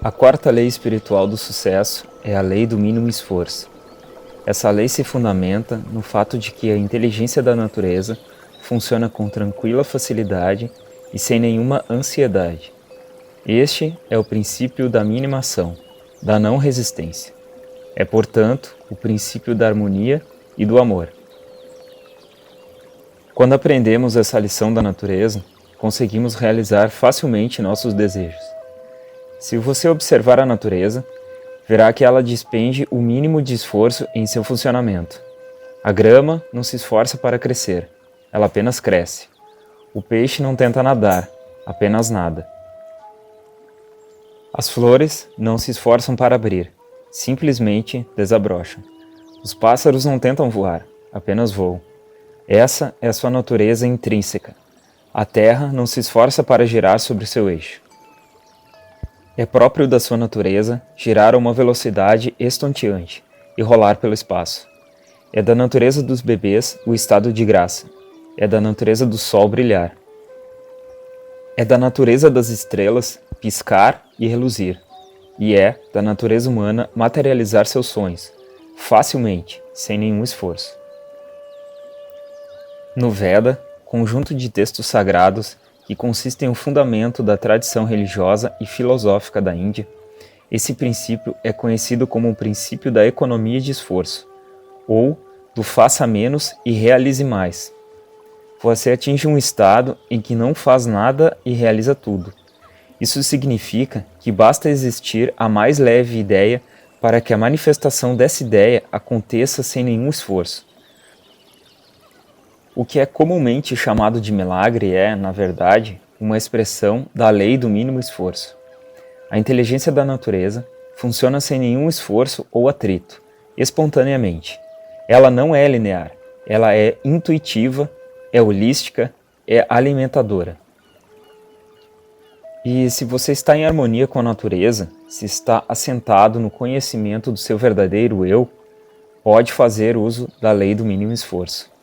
A quarta lei espiritual do sucesso é a lei do mínimo esforço. Essa lei se fundamenta no fato de que a inteligência da natureza funciona com tranquila facilidade e sem nenhuma ansiedade. Este é o princípio da mínima ação, da não resistência. É, portanto, o princípio da harmonia e do amor. Quando aprendemos essa lição da natureza, conseguimos realizar facilmente nossos desejos. Se você observar a natureza, verá que ela despende o mínimo de esforço em seu funcionamento. A grama não se esforça para crescer, ela apenas cresce. O peixe não tenta nadar, apenas nada. As flores não se esforçam para abrir, simplesmente desabrocham. Os pássaros não tentam voar, apenas voam. Essa é a sua natureza intrínseca. A terra não se esforça para girar sobre seu eixo. É próprio da sua natureza girar a uma velocidade estonteante e rolar pelo espaço. É da natureza dos bebês o estado de graça. É da natureza do sol brilhar. É da natureza das estrelas piscar e reluzir. E é da natureza humana materializar seus sonhos, facilmente, sem nenhum esforço. No Veda, conjunto de textos sagrados que consistem no fundamento da tradição religiosa e filosófica da Índia, esse princípio é conhecido como o princípio da economia de esforço, ou do faça menos e realize mais. Você atinge um estado em que não faz nada e realiza tudo. Isso significa que basta existir a mais leve ideia para que a manifestação dessa ideia aconteça sem nenhum esforço. O que é comumente chamado de milagre é, na verdade, uma expressão da lei do mínimo esforço. A inteligência da natureza funciona sem nenhum esforço ou atrito, espontaneamente. Ela não é linear, ela é intuitiva, é holística, é alimentadora. E se você está em harmonia com a natureza, se está assentado no conhecimento do seu verdadeiro eu, pode fazer uso da lei do mínimo esforço.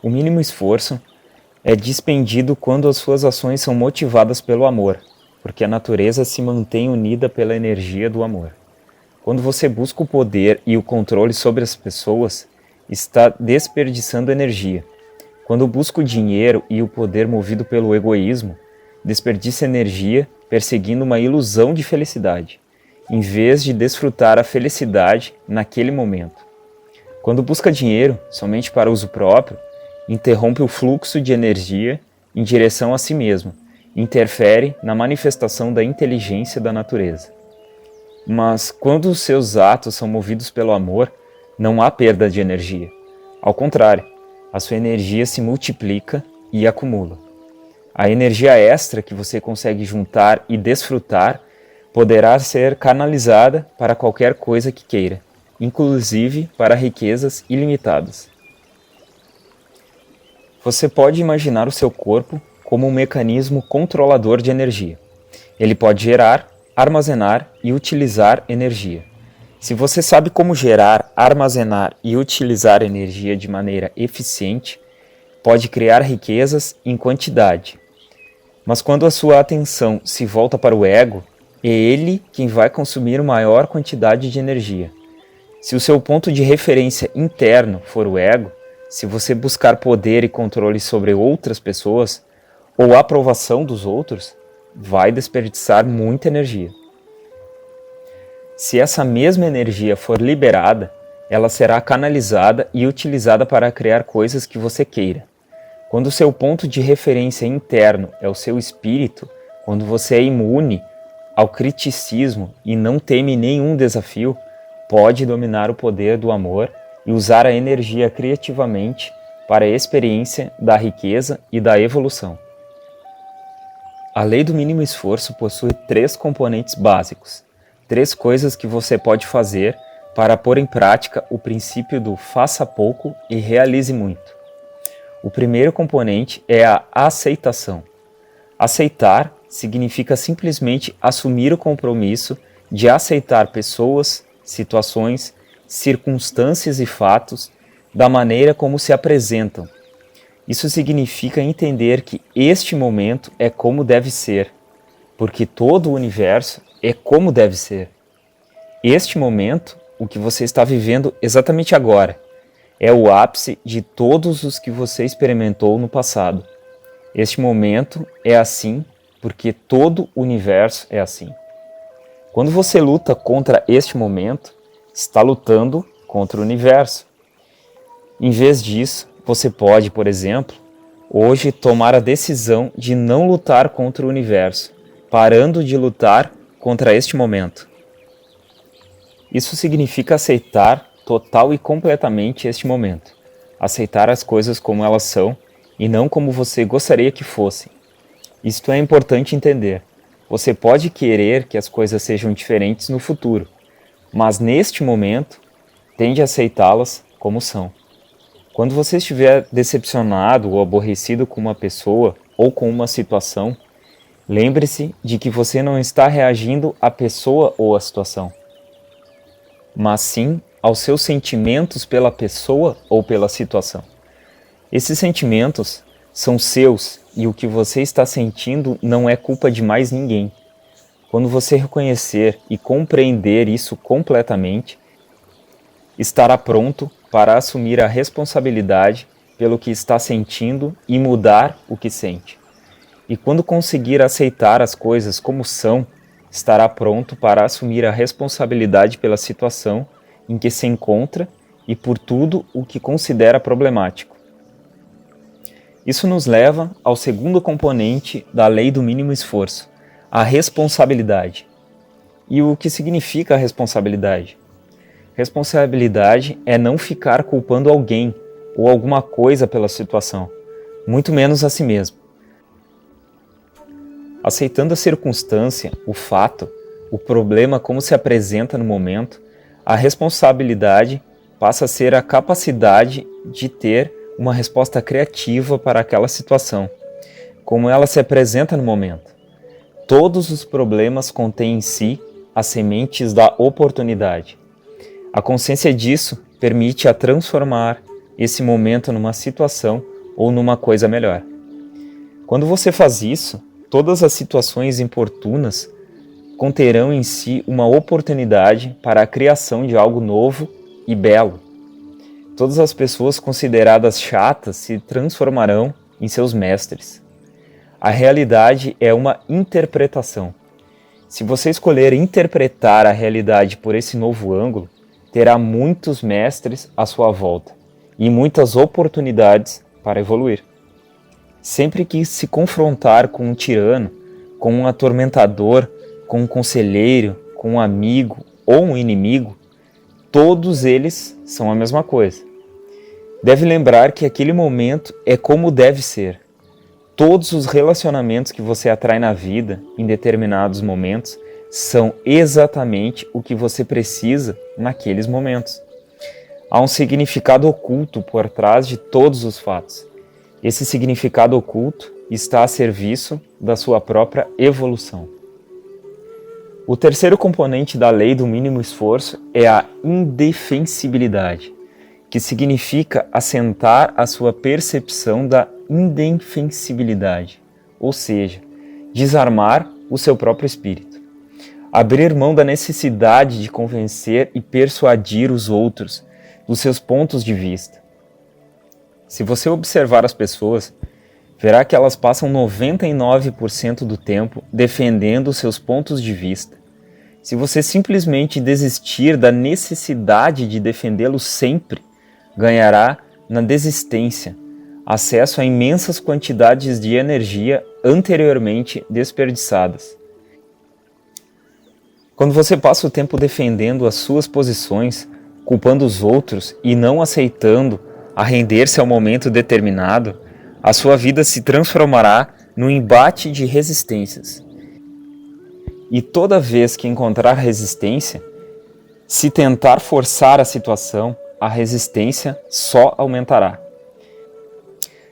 O mínimo esforço é dispendido quando as suas ações são motivadas pelo amor, porque a natureza se mantém unida pela energia do amor. Quando você busca o poder e o controle sobre as pessoas, está desperdiçando energia. Quando busca o dinheiro e o poder movido pelo egoísmo, desperdiça energia perseguindo uma ilusão de felicidade, em vez de desfrutar a felicidade naquele momento. Quando busca dinheiro somente para uso próprio, interrompe o fluxo de energia em direção a si mesmo, interfere na manifestação da inteligência da natureza. Mas quando os seus atos são movidos pelo amor, não há perda de energia. Ao contrário, a sua energia se multiplica e acumula. A energia extra que você consegue juntar e desfrutar poderá ser canalizada para qualquer coisa que queira, inclusive para riquezas ilimitadas. Você pode imaginar o seu corpo como um mecanismo controlador de energia. Ele pode gerar, armazenar e utilizar energia. Se você sabe como gerar, armazenar e utilizar energia de maneira eficiente, pode criar riquezas em quantidade. Mas quando a sua atenção se volta para o ego, é ele quem vai consumir maior quantidade de energia. Se o seu ponto de referência interno for o ego, se você buscar poder e controle sobre outras pessoas ou a aprovação dos outros, vai desperdiçar muita energia. Se essa mesma energia for liberada, ela será canalizada e utilizada para criar coisas que você queira. Quando o seu ponto de referência interno é o seu espírito, quando você é imune ao criticismo e não teme nenhum desafio, pode dominar o poder do amor e usar a energia criativamente para a experiência da riqueza e da evolução. A lei do mínimo esforço possui 3 componentes básicos, 3 coisas que você pode fazer para pôr em prática o princípio do faça pouco e realize muito. O primeiro componente é a aceitação. Aceitar significa simplesmente assumir o compromisso de aceitar pessoas, situações, circunstâncias e fatos da maneira como se apresentam. Isso significa entender que este momento é como deve ser. porque todo o universo é como deve ser. Este momento, o que você está vivendo exatamente agora, é o ápice de todos os que você experimentou no passado. Este momento é assim porque todo o universo é assim. Quando você luta contra este momento, está lutando contra o universo. Em vez disso, você pode, por exemplo, hoje tomar a decisão de não lutar contra o universo, parando de lutar contra este momento. Isso significa aceitar total e completamente este momento. Aceitar as coisas como elas são e não como você gostaria que fossem. Isto é importante entender. Você pode querer que as coisas sejam diferentes no futuro, mas neste momento, tende a aceitá-las como são. Quando você estiver decepcionado ou aborrecido com uma pessoa ou com uma situação, lembre-se de que você não está reagindo à pessoa ou à situação, mas sim aos seus sentimentos pela pessoa ou pela situação. Esses sentimentos são seus e o que você está sentindo não é culpa de mais ninguém. Quando você reconhecer e compreender isso completamente, estará pronto para assumir a responsabilidade pelo que está sentindo e mudar o que sente. E quando conseguir aceitar as coisas como são, estará pronto para assumir a responsabilidade pela situação em que se encontra e por tudo o que considera problemático. Isso nos leva ao segundo componente da lei do mínimo esforço, a responsabilidade. E o que significa a responsabilidade? Responsabilidade é não ficar culpando alguém ou alguma coisa pela situação, muito menos a si mesmo. Aceitando a circunstância, o fato, o problema como se apresenta no momento, a responsabilidade passa a ser a capacidade de ter uma resposta criativa para aquela situação, como ela se apresenta no momento. Todos os problemas contêm em si as sementes da oportunidade. A consciência disso permite a transformar esse momento numa situação ou numa coisa melhor. Quando você faz isso, todas as situações importunas conterão em si uma oportunidade para a criação de algo novo e belo. Todas as pessoas consideradas chatas se transformarão em seus mestres. A realidade é uma interpretação. Se você escolher interpretar a realidade por esse novo ângulo, terá muitos mestres à sua volta e muitas oportunidades para evoluir. Sempre que se confrontar com um tirano, com um atormentador, com um conselheiro, com um amigo ou um inimigo, todos eles são a mesma coisa. Deve lembrar que aquele momento é como deve ser. Todos os relacionamentos que você atrai na vida, em determinados momentos, são exatamente o que você precisa naqueles momentos. Há um significado oculto por trás de todos os fatos. Esse significado oculto está a serviço da sua própria evolução. O terceiro componente da lei do mínimo esforço é a indefensibilidade, que significa assentar a sua percepção da indefensibilidade, ou seja, desarmar o seu próprio espírito. Abrir mão da necessidade de convencer e persuadir os outros dos seus pontos de vista. Se você observar as pessoas, verá que elas passam 99% do tempo defendendo seus pontos de vista. Se você simplesmente desistir da necessidade de defendê-los sempre, ganhará na desistência acesso a imensas quantidades de energia anteriormente desperdiçadas. Quando você passa o tempo defendendo as suas posições, culpando os outros e não aceitando a render-se ao momento determinado, a sua vida se transformará num embate de resistências. E toda vez que encontrar resistência, se tentar forçar a situação, a resistência só aumentará.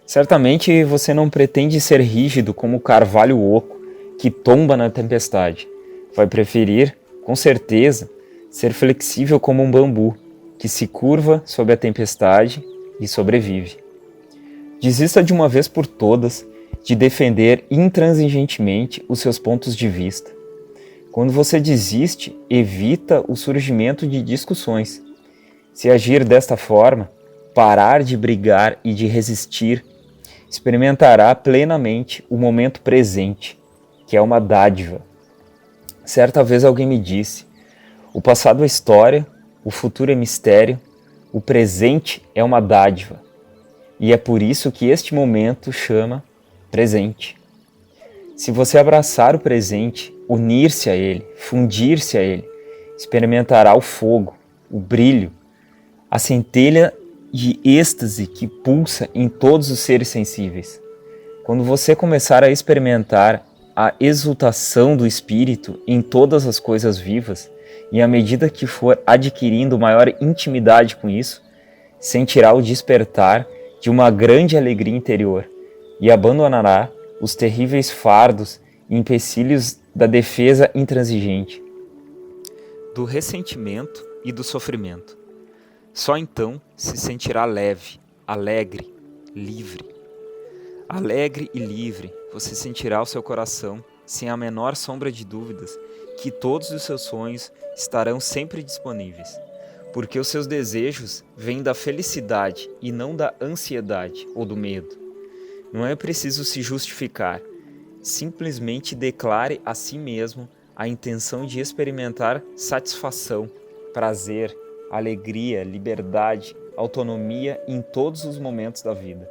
Certamente você não pretende ser rígido como o carvalho oco que tomba na tempestade. Vai preferir, com certeza, ser flexível como um bambu que se curva sob a tempestade e sobrevive. Desista de uma vez por todas de defender intransigentemente os seus pontos de vista. Quando você desiste, evita o surgimento de discussões. Se agir desta forma, parar de brigar e de resistir, experimentará plenamente o momento presente, que é uma dádiva. Certa vez alguém me disse: o passado é história, o futuro é mistério, o presente é uma dádiva. E é por isso que este momento chama presente. Se você abraçar o presente, unir-se a ele, fundir-se a ele, experimentará o fogo, o brilho, a centelha de êxtase que pulsa em todos os seres sensíveis. Quando você começar a experimentar a exultação do espírito em todas as coisas vivas, e à medida que for adquirindo maior intimidade com isso, sentirá o despertar de uma grande alegria interior e abandonará os terríveis fardos e empecilhos da defesa intransigente, do ressentimento e do sofrimento. Só então se sentirá leve, alegre, livre. Alegre e livre, você sentirá o seu coração, sem a menor sombra de dúvidas, que todos os seus sonhos estarão sempre disponíveis, porque os seus desejos vêm da felicidade e não da ansiedade ou do medo. Não é preciso se justificar, simplesmente declare a si mesmo a intenção de experimentar satisfação, prazer, alegria, liberdade, autonomia em todos os momentos da vida.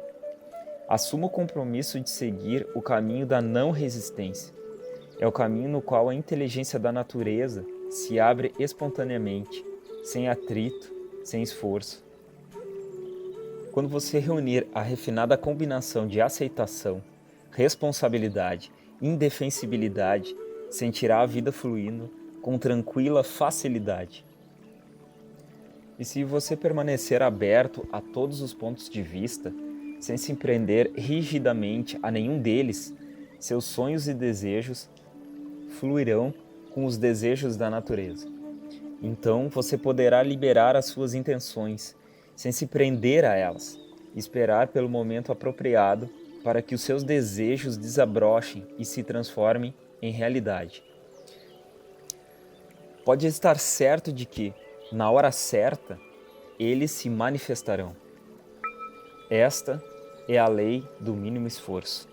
Assuma o compromisso de seguir o caminho da não resistência. É o caminho no qual a inteligência da natureza se abre espontaneamente, sem atrito, sem esforço. Quando você reunir a refinada combinação de aceitação, responsabilidade e indefensibilidade, sentirá a vida fluindo com tranquila facilidade. E se você permanecer aberto a todos os pontos de vista, sem se prender rigidamente a nenhum deles, seus sonhos e desejos fluirão com os desejos da natureza. Então você poderá liberar as suas intenções, sem se prender a elas, e esperar pelo momento apropriado para que os seus desejos desabrochem e se transformem em realidade. Pode estar certo de que, na hora certa, eles se manifestarão. Esta é a lei do mínimo esforço.